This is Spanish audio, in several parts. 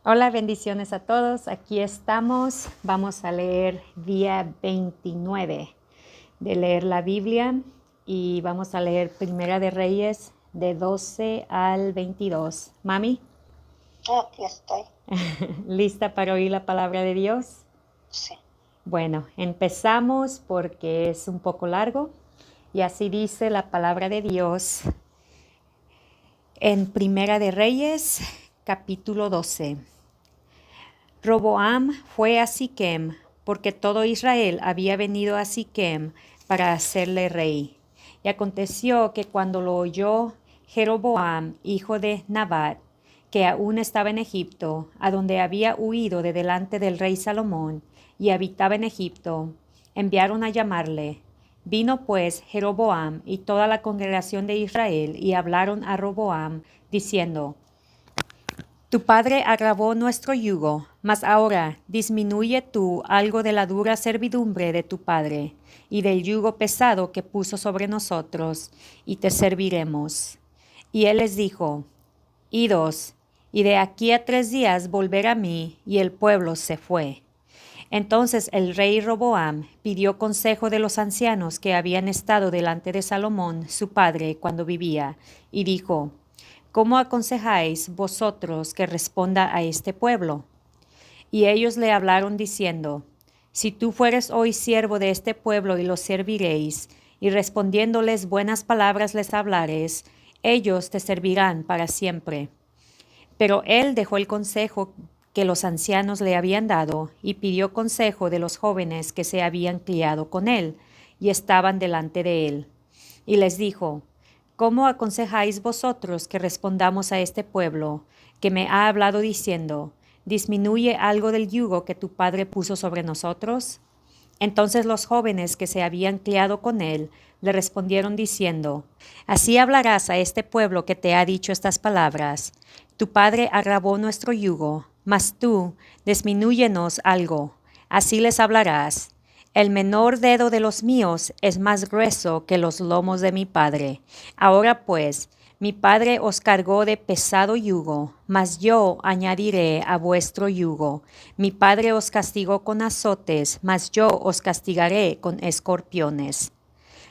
Hola, bendiciones a todos. Aquí estamos. Vamos a leer día 29 de leer la Biblia y vamos a leer Primera de Reyes de 12 al 22. Mami, Aquí estoy. ¿lista para oír la palabra de Dios? Sí. Bueno, empezamos porque es un poco largo y así dice la palabra de Dios en Primera de Reyes, capítulo 12. Roboam fue a Siquem, porque todo Israel había venido a Siquem para hacerle rey. Y aconteció que cuando lo oyó Jeroboam, hijo de Nabat, que aún estaba en Egipto, a donde había huido de delante del rey Salomón, y habitaba en Egipto, enviaron a llamarle. Vino pues Jeroboam y toda la congregación de Israel, y hablaron a Roboam, diciendo: Tu padre agravó nuestro yugo, mas ahora disminuye tú algo de la dura servidumbre de tu padre, y del yugo pesado que puso sobre nosotros, y te serviremos. Y él les dijo: Idos, y de aquí a 3 días volver a mí. Y el pueblo se fue. Entonces el rey Roboam pidió consejo de los ancianos que habían estado delante de Salomón, su padre, cuando vivía, y dijo: ¿Cómo aconsejáis vosotros que responda a este pueblo? Y ellos le hablaron diciendo: Si tú fueres hoy siervo de este pueblo y los serviréis, y respondiéndoles buenas palabras les hablares, ellos te servirán para siempre. Pero él dejó el consejo que los ancianos le habían dado, y pidió consejo de los jóvenes que se habían criado con él, y estaban delante de él. Y les dijo: ¿Cómo aconsejáis vosotros que respondamos a este pueblo, que me ha hablado diciendo: ¿Disminuye algo del yugo que tu padre puso sobre nosotros? Entonces los jóvenes que se habían criado con él le respondieron diciendo: Así hablarás a este pueblo que te ha dicho estas palabras: Tu padre agravó nuestro yugo, mas tú disminúyenos algo. Así les hablarás: El menor dedo de los míos es más grueso que los lomos de mi padre. Ahora pues, mi padre os cargó de pesado yugo, mas yo añadiré a vuestro yugo. Mi padre os castigó con azotes, mas yo os castigaré con escorpiones.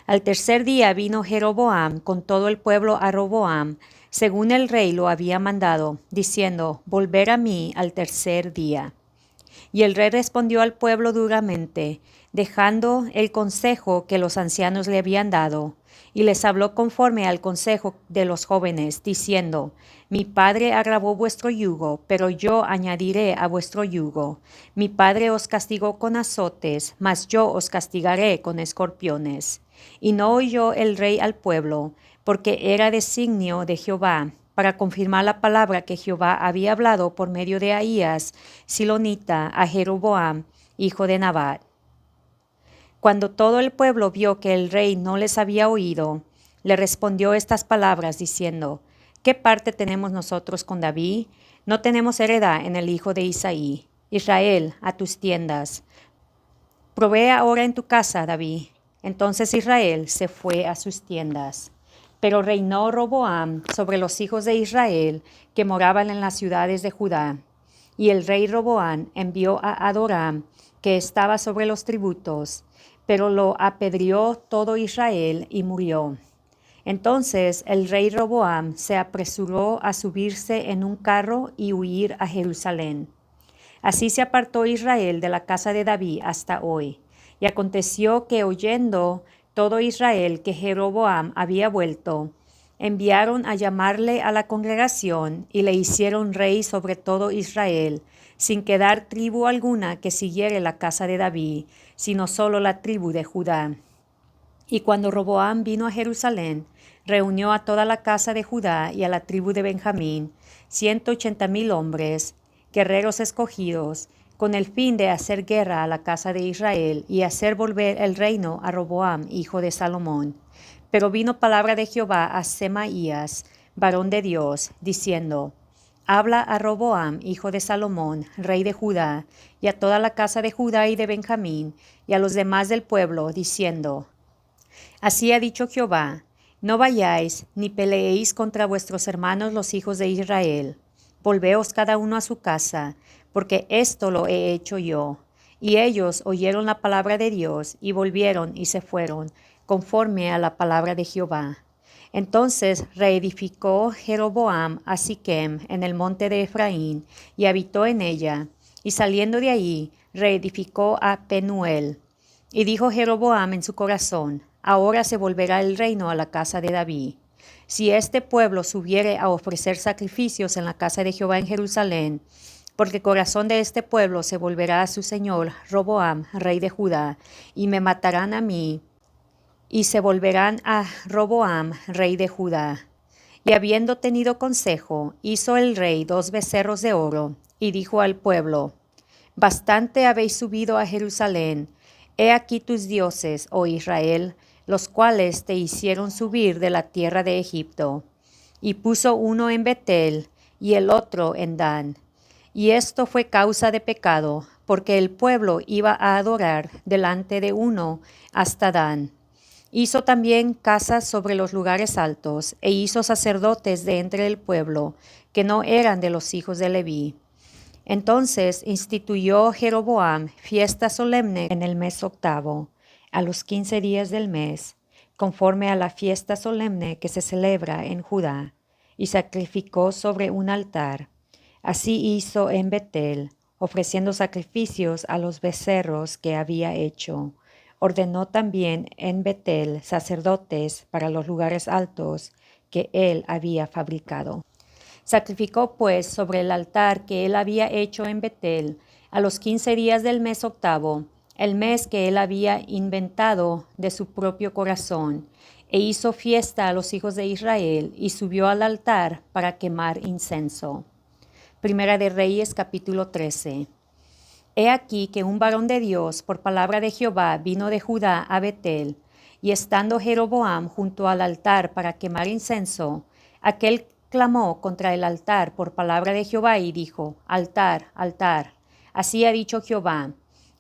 Al 3er día vino Jeroboam con todo el pueblo a Roboam, según el rey lo había mandado, diciendo: Volver a mí al 3er día. Y el rey respondió al pueblo duramente, dejando el consejo que los ancianos le habían dado, y les habló conforme al consejo de los jóvenes, diciendo: Mi padre agravó vuestro yugo, pero yo añadiré a vuestro yugo. Mi padre os castigó con azotes, mas yo os castigaré con escorpiones. Y no oyó el rey al pueblo, porque era designio de Jehová, para confirmar la palabra que Jehová había hablado por medio de Ahías, silonita, a Jeroboam, hijo de Nabat. Cuando todo el pueblo vio que el rey no les había oído, le respondió estas palabras diciendo: ¿Qué parte tenemos nosotros con David? No tenemos heredad en el hijo de Isaí. Israel, a tus tiendas. Provee ahora en tu casa, David. Entonces Israel se fue a sus tiendas. Pero reinó Roboam sobre los hijos de Israel que moraban en las ciudades de Judá. Y el rey Roboam envió a Adoram, que estaba sobre los tributos, pero lo apedreó todo Israel y murió. Entonces el rey Roboam se apresuró a subirse en un carro y huir a Jerusalén. Así se apartó Israel de la casa de David hasta hoy. Y aconteció que, oyendo todo Israel que Jeroboam había vuelto, enviaron a llamarle a la congregación y le hicieron rey sobre todo Israel, sin quedar tribu alguna que siguiere la casa de David, sino solo la tribu de Judá. Y cuando Roboam vino a Jerusalén, reunió a toda la casa de Judá y a la tribu de Benjamín, 180,000 hombres, guerreros escogidos, con el fin de hacer guerra a la casa de Israel y hacer volver el reino a Roboam, hijo de Salomón. Pero vino palabra de Jehová a Semaías, varón de Dios, diciendo: Habla a Roboam, hijo de Salomón, rey de Judá, y a toda la casa de Judá y de Benjamín, y a los demás del pueblo, diciendo: Así ha dicho Jehová: No vayáis ni peleéis contra vuestros hermanos los hijos de Israel. volveos cada uno a su casa, porque esto lo he hecho yo. Y ellos oyeron la palabra de Dios, y volvieron y se fueron, conforme a la palabra de Jehová. Entonces reedificó Jeroboam a Siquem en el monte de Efraín, y habitó en ella. Y saliendo de ahí, reedificó a Penuel. Y dijo Jeroboam en su corazón: ahora se volverá el reino a la casa de David. Si este pueblo subiere a ofrecer sacrificios en la casa de Jehová en Jerusalén, porque el corazón de este pueblo se volverá a su señor Roboam, rey de Judá, y me matarán a mí, y se volverán a Roboam, rey de Judá. Y habiendo tenido consejo, hizo el rey 2 becerros de oro, y dijo al pueblo: bastante habéis subido a Jerusalén. He aquí tus dioses, oh Israel, los cuales te hicieron subir de la tierra de Egipto. Y puso uno en Betel, y el otro en Dan. Y esto fue causa de pecado, porque el pueblo iba a adorar delante de uno hasta Dan. Hizo también casas sobre los lugares altos, e hizo sacerdotes de entre el pueblo, que no eran de los hijos de Leví. Entonces instituyó Jeroboam fiesta solemne en el mes octavo, a los 15 días del mes, conforme a la fiesta solemne que se celebra en Judá, y sacrificó sobre un altar. Así hizo en Betel, ofreciendo sacrificios a los becerros que había hecho. Ordenó también en Betel sacerdotes para los lugares altos que él había fabricado. Sacrificó pues sobre el altar que él había hecho en Betel, a los 15 días del mes octavo, el mes que él había inventado de su propio corazón, e hizo fiesta a los hijos de Israel, y subió al altar para quemar incienso. Primera de Reyes, capítulo 13. He aquí que un varón de Dios, por palabra de Jehová, vino de Judá a Betel, y estando Jeroboam junto al altar para quemar incienso, aquel clamó contra el altar por palabra de Jehová y dijo: altar, altar. Así ha dicho Jehová: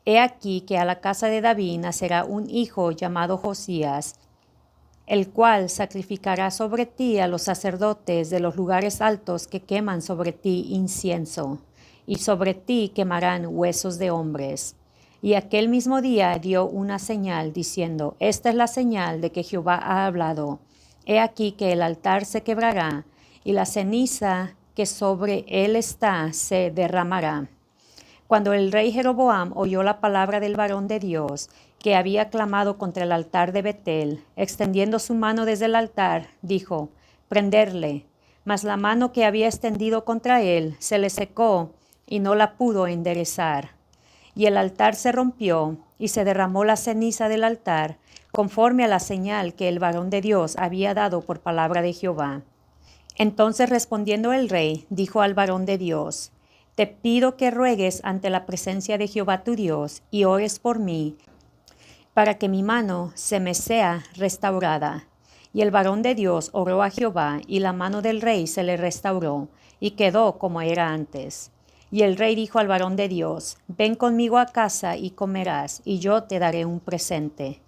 he aquí que a la casa de David nacerá un hijo llamado Josías, el cual sacrificará sobre ti a los sacerdotes de los lugares altos que queman sobre ti incienso, y sobre ti quemarán huesos de hombres. Y aquel mismo día dio una señal, diciendo: esta es la señal de que Jehová ha hablado. He aquí que el altar se quebrará, y la ceniza que sobre él está se derramará. Cuando el rey Jeroboam oyó la palabra del varón de Dios, que había clamado contra el altar de Betel, extendiendo su mano desde el altar, dijo: prenderle. Mas la mano que había extendido contra él se le secó, y no la pudo enderezar. Y el altar se rompió, y se derramó la ceniza del altar, conforme a la señal que el varón de Dios había dado por palabra de Jehová. Entonces respondiendo el rey, dijo al varón de Dios: te pido que ruegues ante la presencia de Jehová tu Dios, y ores por mí, para que mi mano se me sea restaurada. Y el varón de Dios oró a Jehová, y la mano del rey se le restauró, y quedó como era antes. Y el rey dijo al varón de Dios: ven conmigo a casa y comerás, y yo te daré un presente.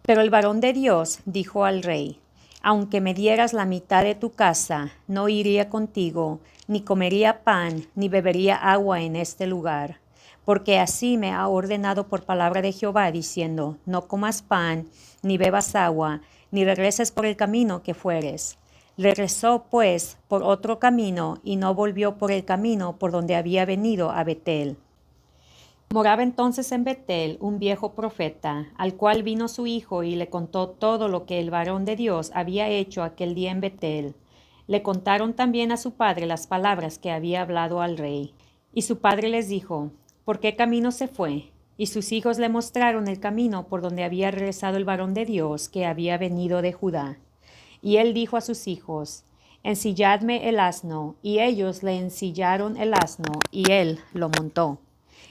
Pero el varón de Dios dijo al rey: aunque me dieras la mitad de tu casa, no iría contigo, ni comería pan, ni bebería agua en este lugar. Porque así me ha ordenado por palabra de Jehová, diciendo: no comas pan, ni bebas agua, ni regreses por el camino que fueres. Regresó pues por otro camino, y no volvió por el camino por donde había venido a Betel. Moraba entonces en Betel un viejo profeta, al cual vino su hijo y le contó todo lo que el varón de Dios había hecho aquel día en Betel. Le contaron también a su padre las palabras que había hablado al rey. Y su padre les dijo: ¿por qué camino se fue? Y sus hijos le mostraron el camino por donde había regresado el varón de Dios que había venido de Judá. Y él dijo a sus hijos: ensilladme el asno. Y ellos le ensillaron el asno, y él lo montó.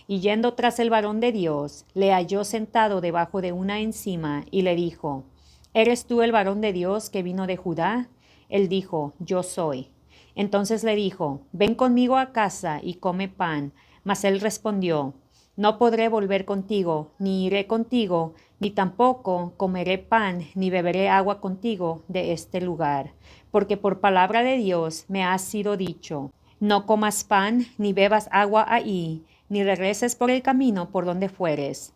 Y yendo tras el varón de Dios, le halló sentado debajo de una encima, y le dijo: ¿eres tú el varón de Dios que vino de Judá? Él dijo: yo soy. Entonces le dijo: ven conmigo a casa y come pan. Mas él respondió: no podré volver contigo, ni iré contigo, ni tampoco comeré pan, ni beberé agua contigo de este lugar, porque por palabra de Dios me ha sido dicho: No comas pan, ni bebas agua ahí, ni regreses por el camino por donde fueres.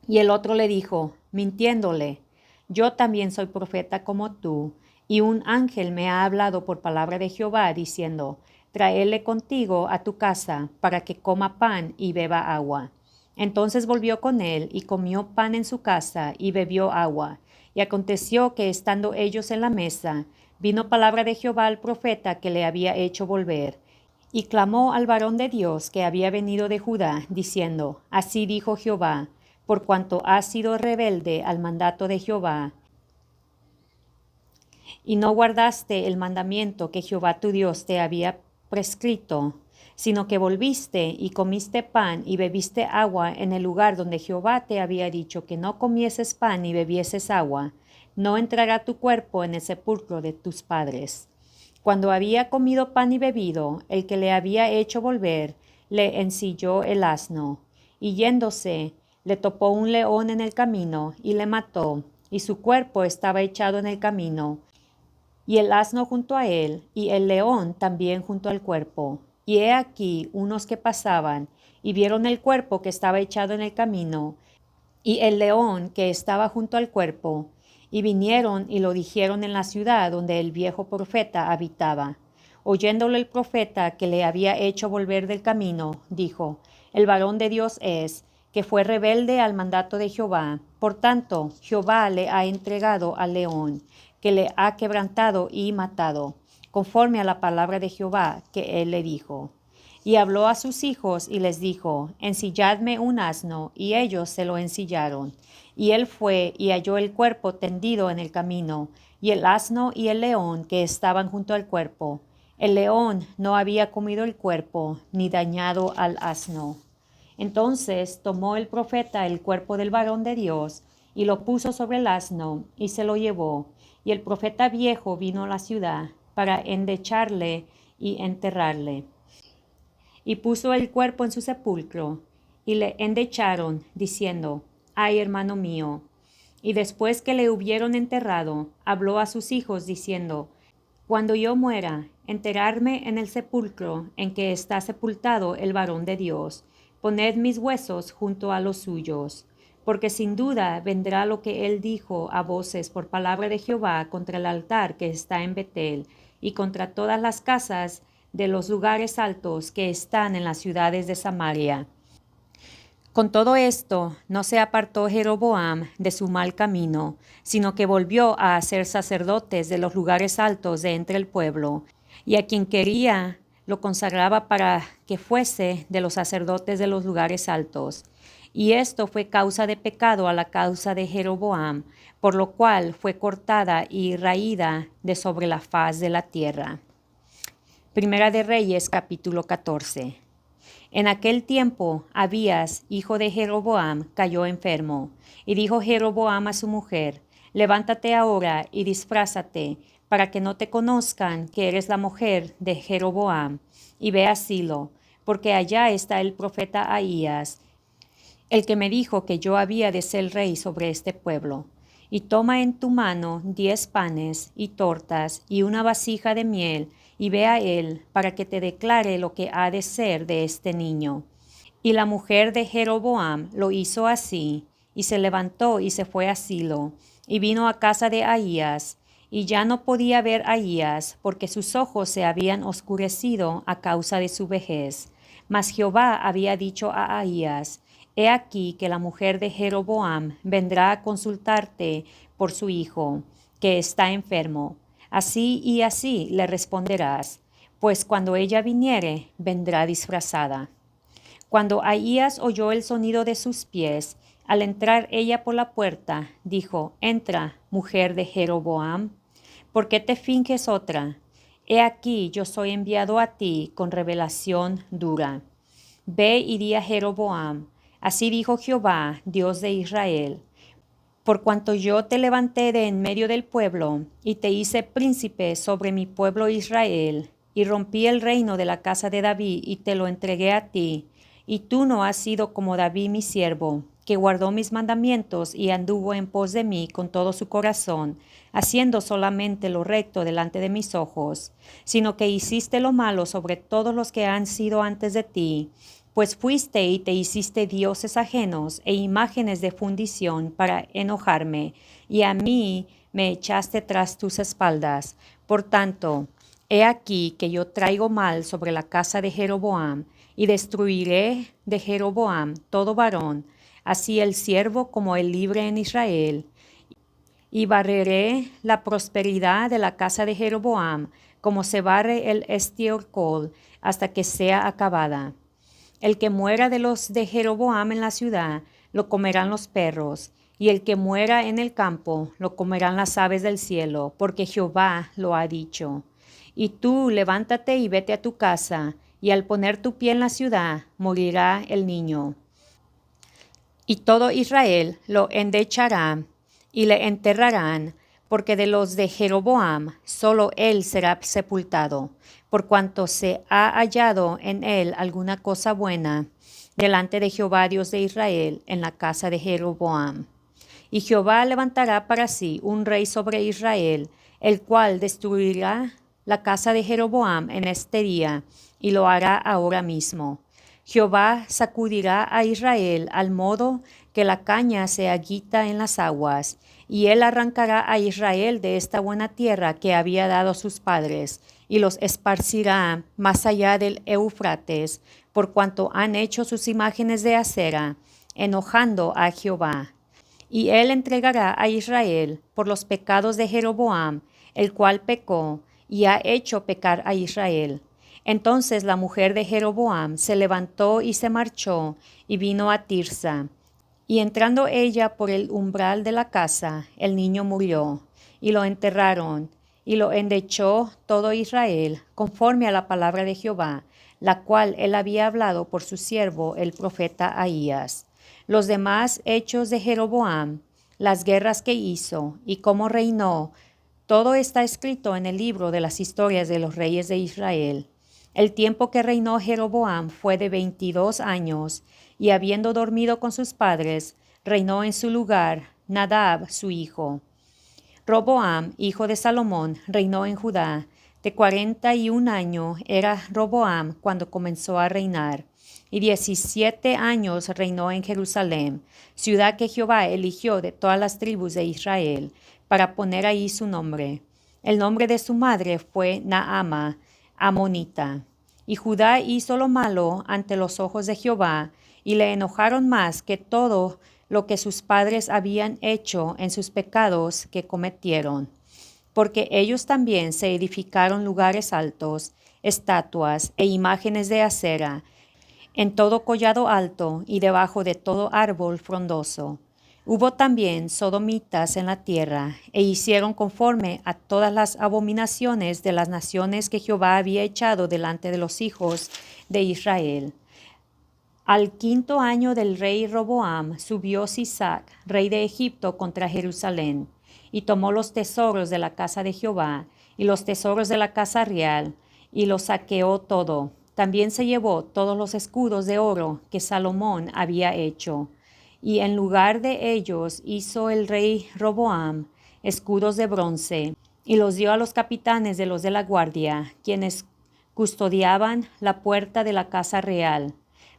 Y el otro le dijo, mintiéndole, yo también soy profeta como tú, y un ángel me ha hablado por palabra de Jehová, diciendo, tráele contigo a tu casa, para que coma pan y beba agua. Entonces volvió con él, y comió pan en su casa, y bebió agua. Y aconteció que, estando ellos en la mesa, vino palabra de Jehová al profeta que le había hecho volver. Y clamó al varón de Dios que había venido de Judá, diciendo, así dijo Jehová, por cuanto has sido rebelde al mandato de Jehová, y no guardaste el mandamiento que Jehová tu Dios te había prescrito, sino que volviste y comiste pan y bebiste agua en el lugar donde Jehová te había dicho que no comieses pan y bebieses agua, no entrará tu cuerpo en el sepulcro de tus padres. Cuando había comido pan y bebido, el que le había hecho volver, le ensilló el asno, y yéndose, le topó un león en el camino, y le mató, y su cuerpo estaba echado en el camino, y el asno junto a él, y el león también junto al cuerpo. Y he aquí unos que pasaban, y vieron el cuerpo que estaba echado en el camino, y el león que estaba junto al cuerpo, y vinieron y lo dijeron en la ciudad donde el viejo profeta habitaba. Oyéndolo el profeta que le había hecho volver del camino, dijo, el varón de Dios es, que fue rebelde al mandato de Jehová. Por tanto, Jehová le ha entregado al león, que le ha quebrantado y matado, conforme a la palabra de Jehová que él le dijo. Y habló a sus hijos y les dijo, ensilladme un asno, y ellos se lo ensillaron. Y él fue y halló el cuerpo tendido en el camino, y el asno y el león que estaban junto al cuerpo. El león no había comido el cuerpo, ni dañado al asno. Entonces tomó el profeta el cuerpo del varón de Dios, y lo puso sobre el asno, y se lo llevó. Y el profeta viejo vino a la ciudad para endecharle y enterrarle. Y puso el cuerpo en su sepulcro, y le endecharon, diciendo, ay, hermano mío. Y después que le hubieron enterrado, habló a sus hijos, diciendo, cuando yo muera, enterrarme en el sepulcro en que está sepultado el varón de Dios, poned mis huesos junto a los suyos. Porque sin duda vendrá lo que él dijo a voces por palabra de Jehová contra el altar que está en Betel, y contra todas las casas de los lugares altos que están en las ciudades de Samaria. Con todo esto, no se apartó Jeroboam de su mal camino, sino que volvió a hacer sacerdotes de los lugares altos de entre el pueblo, y a quien quería lo consagraba para que fuese de los sacerdotes de los lugares altos. Y esto fue causa de pecado a la causa de Jeroboam, por lo cual fue cortada y raída de sobre la faz de la tierra. Primera de Reyes, capítulo 14. En aquel tiempo, Abías, hijo de Jeroboam, cayó enfermo, y dijo Jeroboam a su mujer, levántate ahora y disfrázate, para que no te conozcan que eres la mujer de Jeroboam, y ve a Silo, porque allá está el profeta Ahías, el que me dijo que yo había de ser rey sobre este pueblo. Y toma en tu mano 10 panes y tortas y una vasija de miel, y ve a él, para que te declare lo que ha de ser de este niño. Y la mujer de Jeroboam lo hizo así, y se levantó y se fue a Silo, y vino a casa de Ahías, y ya no podía ver a Ahías, porque sus ojos se habían oscurecido a causa de su vejez. Mas Jehová había dicho a Ahías, he aquí que la mujer de Jeroboam vendrá a consultarte por su hijo, que está enfermo. Así y así le responderás, pues cuando ella viniere, vendrá disfrazada. Cuando Ahías oyó el sonido de sus pies, al entrar ella por la puerta, dijo, entra, mujer de Jeroboam, ¿por qué te finges otra? He aquí yo soy enviado a ti con revelación dura. Ve y di a Jeroboam, así dijo Jehová, Dios de Israel, por cuanto yo te levanté de en medio del pueblo, y te hice príncipe sobre mi pueblo Israel, y rompí el reino de la casa de David, y te lo entregué a ti, y tú no has sido como David mi siervo, que guardó mis mandamientos y anduvo en pos de mí con todo su corazón, haciendo solamente lo recto delante de mis ojos, sino que hiciste lo malo sobre todos los que han sido antes de ti, pues fuiste y te hiciste dioses ajenos e imágenes de fundición para enojarme, y a mí me echaste tras tus espaldas. Por tanto, he aquí que yo traigo mal sobre la casa de Jeroboam, y destruiré de Jeroboam todo varón, así el siervo como el libre en Israel, y barreré la prosperidad de la casa de Jeroboam, como se barre el estiércol, hasta que sea acabada. El que muera de los de Jeroboam en la ciudad, lo comerán los perros, y el que muera en el campo, lo comerán las aves del cielo, porque Jehová lo ha dicho. Y tú levántate y vete a tu casa, y al poner tu pie en la ciudad, morirá el niño. Y todo Israel lo endechará y le enterrarán, porque de los de Jeroboam solo él será sepultado, por cuanto se ha hallado en él alguna cosa buena delante de Jehová Dios de Israel en la casa de Jeroboam. Y Jehová levantará para sí un rey sobre Israel, el cual destruirá la casa de Jeroboam en este día, y lo hará ahora mismo. Jehová sacudirá a Israel al modo que la caña se agita en las aguas, y él arrancará a Israel de esta buena tierra que había dado a sus padres, y los esparcirá más allá del Eufrates, por cuanto han hecho sus imágenes de acera, enojando a Jehová. Y él entregará a Israel por los pecados de Jeroboam, el cual pecó y ha hecho pecar a Israel. Entonces la mujer de Jeroboam se levantó y se marchó y vino a Tirsa. Y entrando ella por el umbral de la casa, el niño murió, y lo enterraron, y lo endechó todo Israel, conforme a la palabra de Jehová, la cual él había hablado por su siervo el profeta Ahías. Los demás hechos de Jeroboam, las guerras que hizo y cómo reinó, todo está escrito en el libro de las historias de los reyes de Israel. El tiempo que reinó Jeroboam fue de 22 años, y habiendo dormido con sus padres, reinó en su lugar Nadab su hijo. Roboam, hijo de Salomón, reinó en Judá. De 41 años era Roboam cuando comenzó a reinar, y 17 años reinó en Jerusalén, ciudad que Jehová eligió de todas las tribus de Israel, para poner ahí su nombre. El nombre de su madre fue Naama, amonita. Y Judá hizo lo malo ante los ojos de Jehová, y le enojaron más que todo lo que sus padres habían hecho en sus pecados que cometieron. Porque ellos también se edificaron lugares altos, estatuas e imágenes de acera, en todo collado alto y debajo de todo árbol frondoso. Hubo también sodomitas en la tierra, e hicieron conforme a todas las abominaciones de las naciones que Jehová había echado delante de los hijos de Israel. Al 5º año del rey Roboam subió Sisac, rey de Egipto, contra Jerusalén, y tomó los tesoros de la casa de Jehová, y los tesoros de la casa real, y lo saqueó todo. También se llevó todos los escudos de oro que Salomón había hecho. Y en lugar de ellos hizo el rey Roboam escudos de bronce, y los dio a los capitanes de los de la guardia, quienes custodiaban la puerta de la casa real.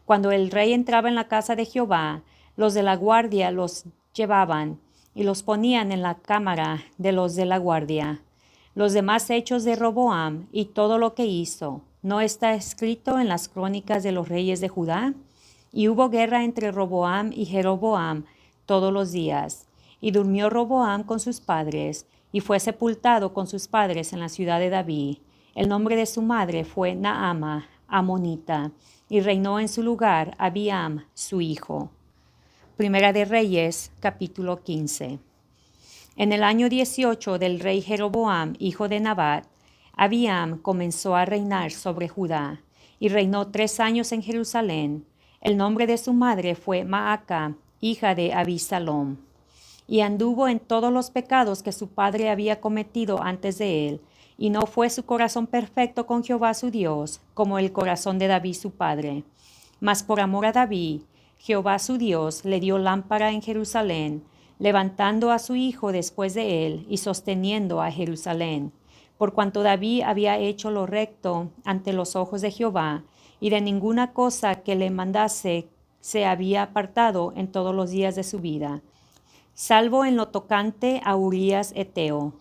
Cuando el rey entraba en la casa de Jehová, los de la guardia los llevaban y los ponían en la cámara de los de la guardia. Los demás hechos de Roboam y todo lo que hizo, ¿no está escrito en las crónicas de los reyes de Judá? Y hubo guerra entre Roboam y Jeroboam todos los días. Y durmió Roboam con sus padres, y fue sepultado con sus padres en la ciudad de David. El nombre de su madre fue Naama, amonita, y reinó en su lugar Abiam, su hijo. Primera de Reyes, capítulo 15. En el año 18 del rey Jeroboam, hijo de Nabat, Abiam comenzó a reinar sobre Judá, y reinó 3 años en Jerusalén. El nombre de su madre fue Maaca, hija de Abisalom. Y anduvo en todos los pecados que su padre había cometido antes de él, y no fue su corazón perfecto con Jehová su Dios, como el corazón de David su padre. Mas por amor a David, Jehová su Dios le dio lámpara en Jerusalén, levantando a su hijo después de él y sosteniendo a Jerusalén. Por cuanto David había hecho lo recto ante los ojos de Jehová, y de ninguna cosa que le mandase se había apartado en todos los días de su vida, salvo en lo tocante a Urías Eteo.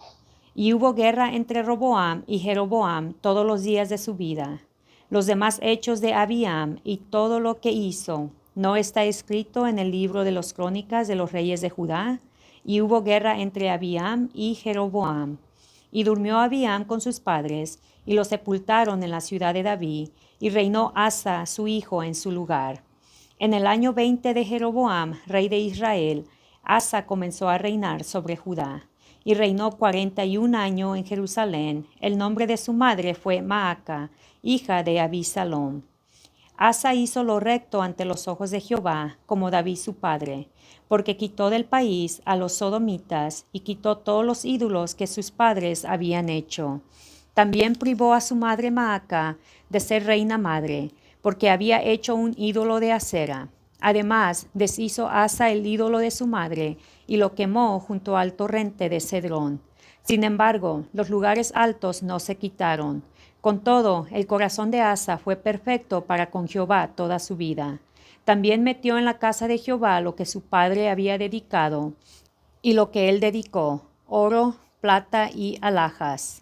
Y hubo guerra entre Roboam y Jeroboam todos los días de su vida. Los demás hechos de Abiam y todo lo que hizo, ¿no está escrito en el libro de las crónicas de los reyes de Judá? Y hubo guerra entre Abiam y Jeroboam. Y durmió Abiam con sus padres, y lo sepultaron en la ciudad de David, y reinó Asa su hijo en su lugar. En el año 20 de Jeroboam, rey de Israel, Asa comenzó a reinar sobre Judá, y reinó 41 años en Jerusalén. El nombre de su madre fue Maaca, hija de Abisalom. Asa hizo lo recto ante los ojos de Jehová, como David su padre, porque quitó del país a los sodomitas y quitó todos los ídolos que sus padres habían hecho. También privó a su madre Maaca de ser reina madre, porque había hecho un ídolo de acera. Además, deshizo Asa el ídolo de su madre y lo quemó junto al torrente de Cedrón. Sin embargo, los lugares altos no se quitaron. Con todo, el corazón de Asa fue perfecto para con Jehová toda su vida. También metió en la casa de Jehová lo que su padre había dedicado, y lo que él dedicó, oro, plata y alhajas.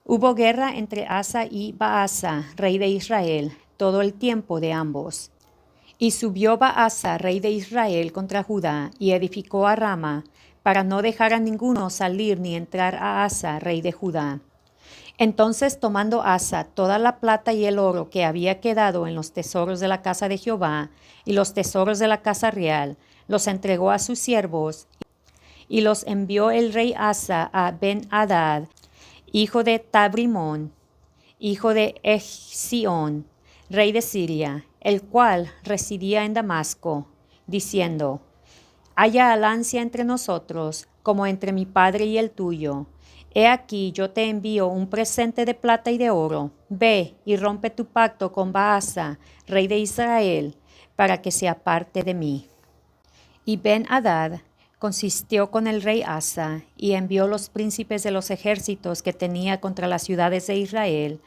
Hubo guerra entre Asa y Baasa, rey de Israel, todo el tiempo de ambos. Y subió Baasa, rey de Israel, contra Judá, y edificó a Rama, para no dejar a ninguno salir ni entrar a Asa, rey de Judá. Entonces, tomando Asa toda la plata y el oro que había quedado en los tesoros de la casa de Jehová y los tesoros de la casa real, los entregó a sus siervos, y los envió el rey Asa a Ben-Hadad, hijo de Tabrimón, hijo de Ejción, rey de Siria, el cual residía en Damasco, diciendo: haya alancia entre nosotros, como entre mi padre y el tuyo. He aquí yo te envío un presente de plata y de oro. Ve y rompe tu pacto con Baasa, rey de Israel, para que se aparte de mí. Y Ben-Hadad consistió con el rey Asa, y envió los príncipes de los ejércitos que tenía contra las ciudades de Israel,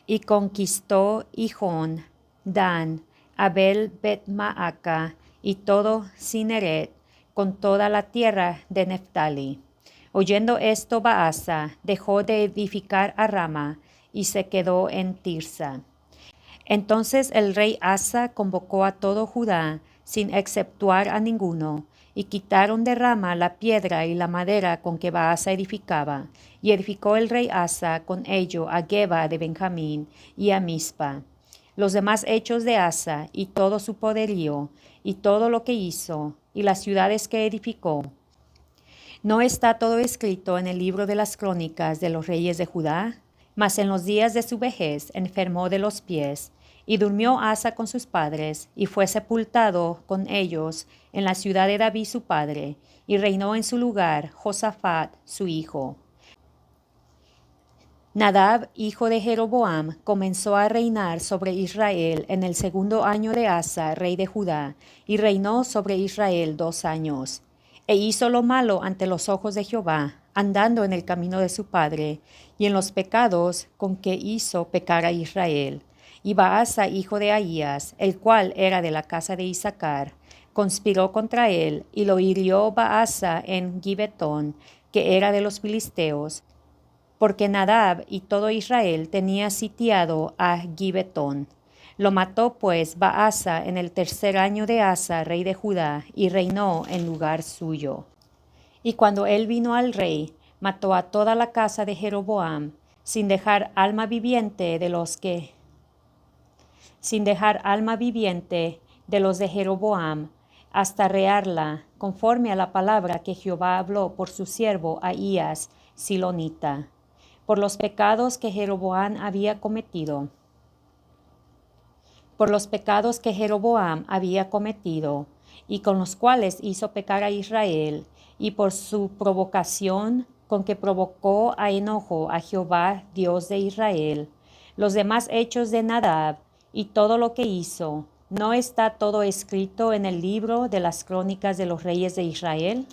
y conquistó Hijón, Dan, Abel Bet-Maaca, y todo Cineret, con toda la tierra de Neftali. Oyendo esto, Baasa dejó de edificar a Rama y se quedó en Tirsa. Entonces el rey Asa convocó a todo Judá, sin exceptuar a ninguno, y quitaron de Rama la piedra y la madera con que Baasa edificaba, y edificó el rey Asa con ello a Geba de Benjamín y a Mizpa. Los demás hechos de Asa y todo su poderío, y todo lo que hizo, y las ciudades que edificó, ¿no está todo escrito en el libro de las crónicas de los reyes de Judá? Mas en los días de su vejez enfermó de los pies, y durmió Asa con sus padres, y fue sepultado con ellos en la ciudad de David su padre, y reinó en su lugar Josafat su hijo. Nadab, hijo de Jeroboam, comenzó a reinar sobre Israel en el segundo año de Asa, rey de Judá, y reinó sobre Israel 2 años. E hizo lo malo ante los ojos de Jehová, andando en el camino de su padre, y en los pecados con que hizo pecar a Israel. Y Baasa, hijo de Ahías, el cual era de la casa de Isaacar, conspiró contra él, y lo hirió Baasa en Gibetón, que era de los filisteos, porque Nadab y todo Israel tenía sitiado a Gibetón. Lo mató pues Baasa en el tercer año de Asa, rey de Judá, y reinó en lugar suyo. Y cuando él vino al rey, mató a toda la casa de Jeroboam, sin dejar alma viviente de los de Jeroboam, hasta rearla, conforme a la palabra que Jehová habló por su siervo Ahías, silonita, por los pecados que Jeroboam había cometido. Y con los cuales hizo pecar a Israel, y por su provocación con que provocó a enojo a Jehová, Dios de Israel. Los demás hechos de Nadab, y todo lo que hizo, ¿No está todo escrito en el libro de las crónicas de los reyes de Israel?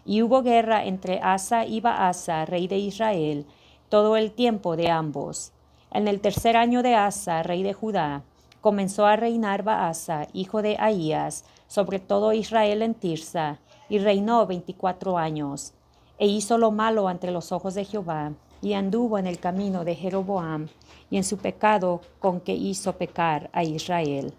Y hubo guerra entre Asa y Baasa, rey de Israel, todo el tiempo de ambos. En el tercer año de Asa, rey de Judá, comenzó a reinar Baasa, hijo de Ahías, sobre todo Israel en Tirsa, y reinó 24 años. E hizo lo malo ante los ojos de Jehová, y anduvo en el camino de Jeroboam, y en su pecado con que hizo pecar a Israel.